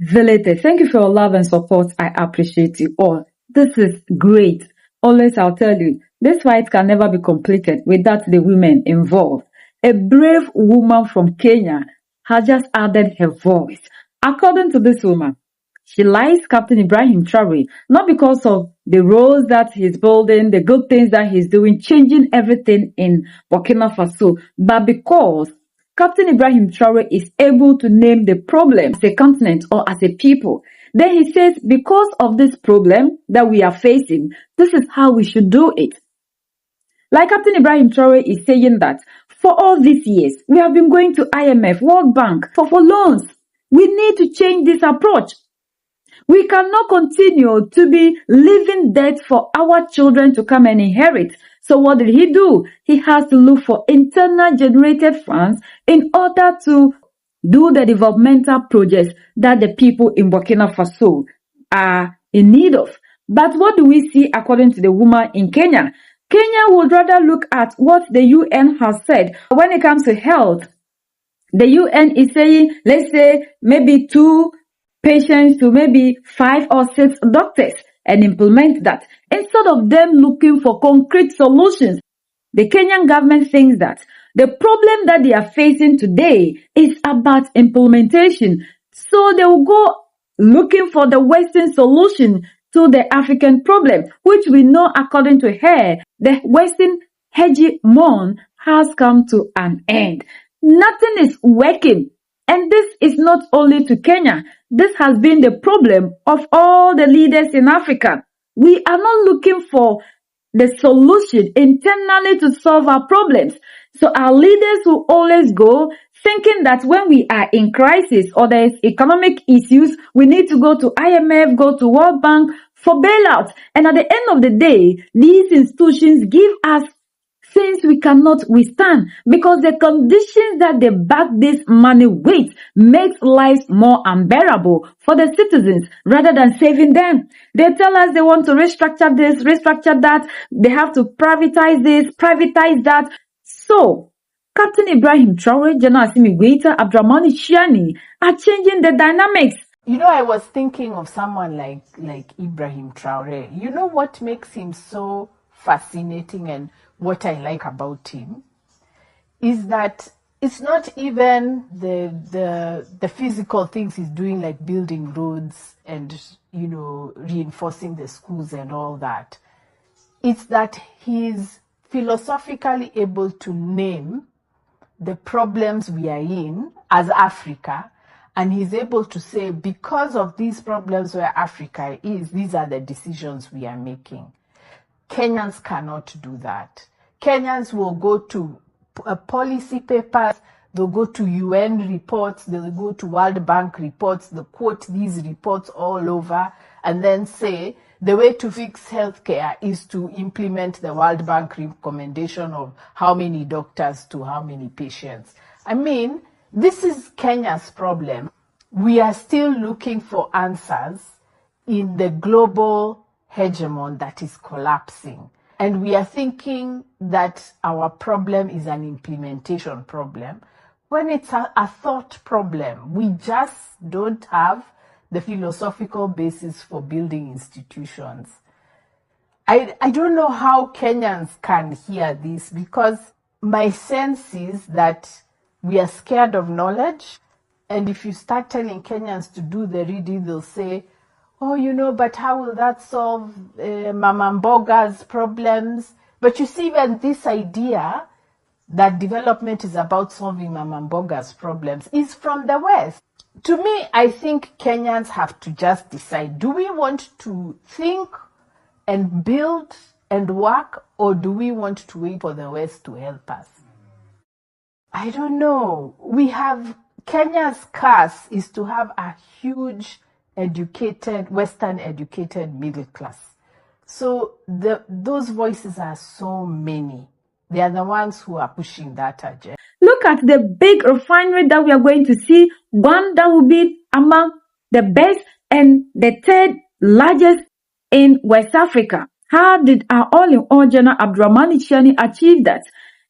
Velete, thank you for your love and support. I appreciate you all. This is great. Always I'll tell you, this fight can never be completed without the women involved. A brave woman from Kenya has just added her voice. According to this woman, she likes Captain Ibrahim Traoré, not because of the roads that he's building, the good things that he's doing, changing everything in Burkina Faso, but because Captain Ibrahim Traoré is able to name the problem as a continent or as a people. Then he says, because of this problem that we are facing, this is how we should do it. Like Captain Ibrahim Traoré is saying that for all these years, we have been going to IMF, World Bank for loans. We need to change this approach. We cannot continue to be leaving debt for our children to come and inherit. So what did he do? He has to look for internal generated funds in order to do the developmental projects that the people in Burkina Faso are in need of. But what do we see according to the woman in Kenya? Kenya would rather look at what the UN has said when it comes to health. The UN is saying, let's say, maybe 2 patients to maybe 5 or 6 doctors and implement that. Instead of them looking for concrete solutions, the Kenyan government thinks that the problem that they are facing today is about implementation. So they will go looking for the Western solution to the African problem, which we know according to her, the Western hegemon has come to an end. Nothing is working. And this is not only to Kenya. This has been the problem of all the leaders in Africa. We are not looking for the solution internally to solve our problems. So our leaders will always go thinking that when we are in crisis or there is economic issues, we need to go to IMF, go to World Bank for bailout. And at the end of the day, these institutions give us things we cannot withstand because the conditions that they back this money with makes lives more unbearable for the citizens rather than saving them. They tell us they want to restructure this, restructure that. They have to privatize this, privatize that. So, Captain Ibrahim Traoré, General Assimi Goïta, Abdurrahmane Chiani are changing the dynamics. You know, I was thinking of someone like Ibrahim Traoré. You know what makes him so fascinating and what I like about him is that it's not even the physical things he's doing, like building roads and, you know, reinforcing the schools and all that. It's that he's philosophically able to name the problems we are in as Africa, and he's able to say, because of these problems where Africa is, these are the decisions we are making. Kenyans cannot do that. Kenyans will go to policy papers, they'll go to UN reports, they'll go to World Bank reports, they'll quote these reports all over and then say the way to fix healthcare is to implement the World Bank recommendation of how many doctors to how many patients. I mean, this is Kenya's problem. We are still looking for answers in the global hegemon that is collapsing. And we are thinking that our problem is an implementation problem, when it's a thought problem. We just don't have the philosophical basis for building institutions. I don't know how Kenyans can hear this, because my sense is that we are scared of knowledge. And if you start telling Kenyans to do the reading, they'll say, oh, you know, but how will that solve Mama Mboga's problems? But you see, even this idea that development is about solving Mama Mboga's problems is from the West. To me, I think Kenyans have to just decide, do we want to think and build and work, or do we want to wait for the West to help us? I don't know. Kenya's curse is to have a huge educated, Western educated middle class. So those voices are so many. They are the ones who are pushing that agenda. Look at the big refinery that we are going to see, one that will be among the best and the 3rd largest in West Africa. How did our all-in-all General Abdurrahmane Chiani achieve that?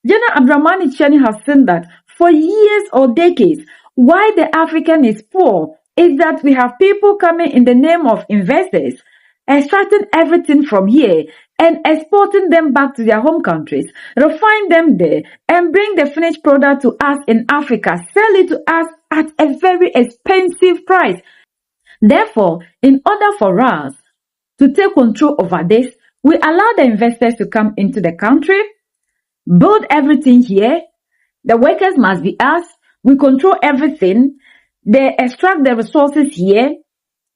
General Abdurrahmane Chiani has seen that for years or decades, why the African is poor is that we have people coming in the name of investors, extracting everything from here and exporting them back to their home countries, refine them there, and bring the finished product to us in Africa, sell it to us at a very expensive price. Therefore, in order for us to take control over this, we allow the investors to come into the country, build everything here. The workers must be us. We control everything. They extract the resources here,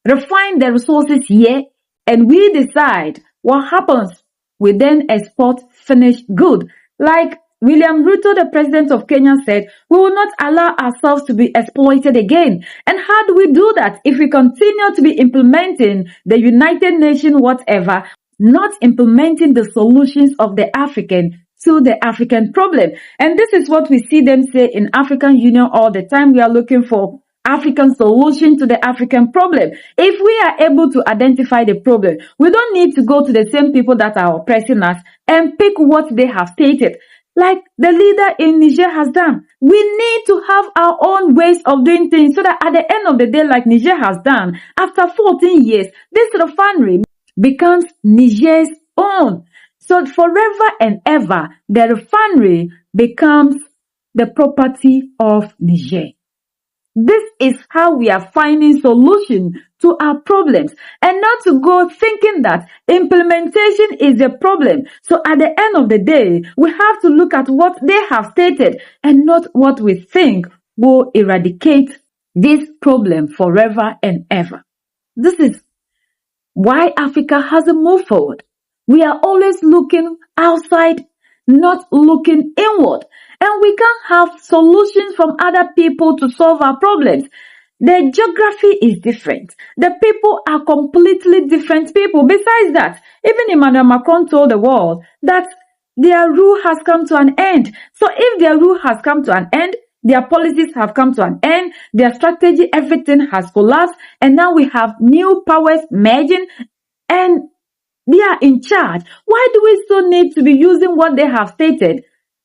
refine the resources here, and we decide what happens. We then export finished good. Like William Ruto, the president of Kenya, said, we will not allow ourselves to be exploited again. And how do we do that if we continue to be implementing the United Nations whatever, not implementing the solutions of the African to the African problem? And this is what we see them say in African Union all the time. We are looking for African solution to the African problem. If we are able to identify the problem, we don't need to go to the same people that are oppressing us and pick what they have stated, like the leader in Niger has done. We need to have our own ways of doing things so that at the end of the day, like Niger has done, after 14 years, this refinery becomes Niger's own. So forever and ever, the refinery becomes the property of Niger. This is how we are finding solution to our problems, and not to go thinking that implementation is the problem. So at the end of the day, we have to look at what they have stated and not what we think will eradicate this problem forever and ever. This is why Africa hasn't moved forward. We are always looking outside, not looking inward. And we can't have solutions from other people to solve our problems. The geography is different. The people are completely different people. Besides that, even Emmanuel Macron told the world that their rule has come to an end. So if their rule has come to an end, their policies have come to an end, their strategy, everything has collapsed, and now we have new powers merging, and they are in charge. Why do we still need to be using what they have stated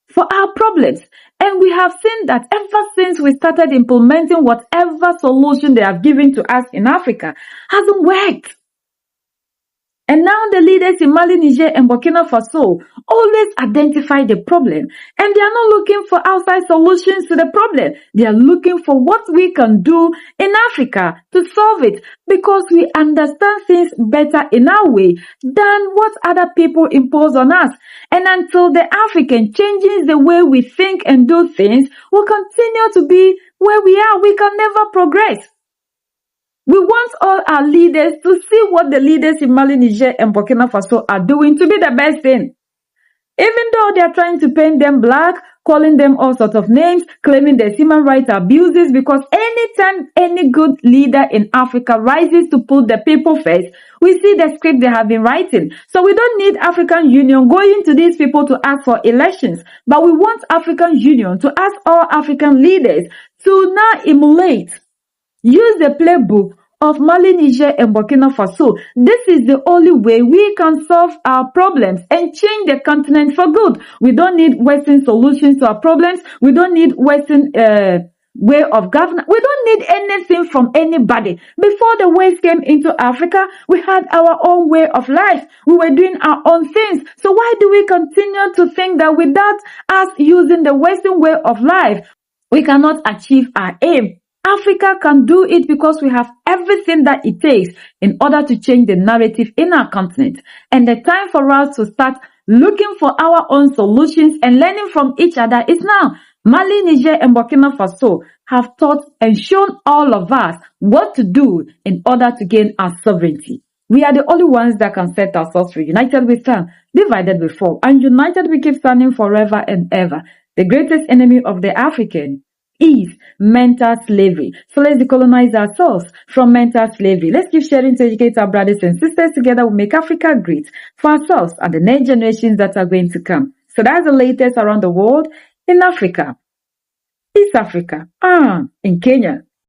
for our problems? And we have seen that ever since we started implementing whatever solution they have given to us in Africa, hasn't worked. And now the leaders in Mali, Niger, and Burkina Faso always identify the problem. And they are not looking for outside solutions to the problem. They are looking for what we can do in Africa to solve it, because we understand things better in our way than what other people impose on us. And until the African changes the way we think and do things, we'll continue to be where we are. We can never progress. We want all our leaders to see what the leaders in Mali, Niger, and Burkina Faso are doing to be the best thing. Even though they are trying to paint them black, calling them all sorts of names, claiming there's human rights abuses, because anytime any good leader in Africa rises to put the people first, we see the script they have been writing. So we don't need African Union going to these people to ask for elections, but we want African Union to ask all African leaders to now emulate, use the playbook of Mali, Niger, and Burkina Faso. This is the only way we can solve our problems and change the continent for good. We don't need Western solutions to our problems. We don't need Western way of governance. We don't need anything from anybody. Before the West came into Africa, we had our own way of life. We were doing our own things. So why do we continue to think that without us using the Western way of life, we cannot achieve our aim? Africa can do it because we have everything that it takes in order to change the narrative in our continent. And the time for us to start looking for our own solutions and learning from each other is now. Mali, Niger, and Burkina Faso have taught and shown all of us what to do in order to gain our sovereignty. We are the only ones that can set ourselves free. United we stand, divided we fall, and united we keep standing forever and ever. The greatest enemy of the African is mental slavery. So let's decolonize ourselves from mental slavery. Let's keep sharing to educate our brothers and sisters. Together we'll make Africa great for ourselves and the next generations that are going to come. So that's the latest around the world in Africa. East Africa, in Kenya.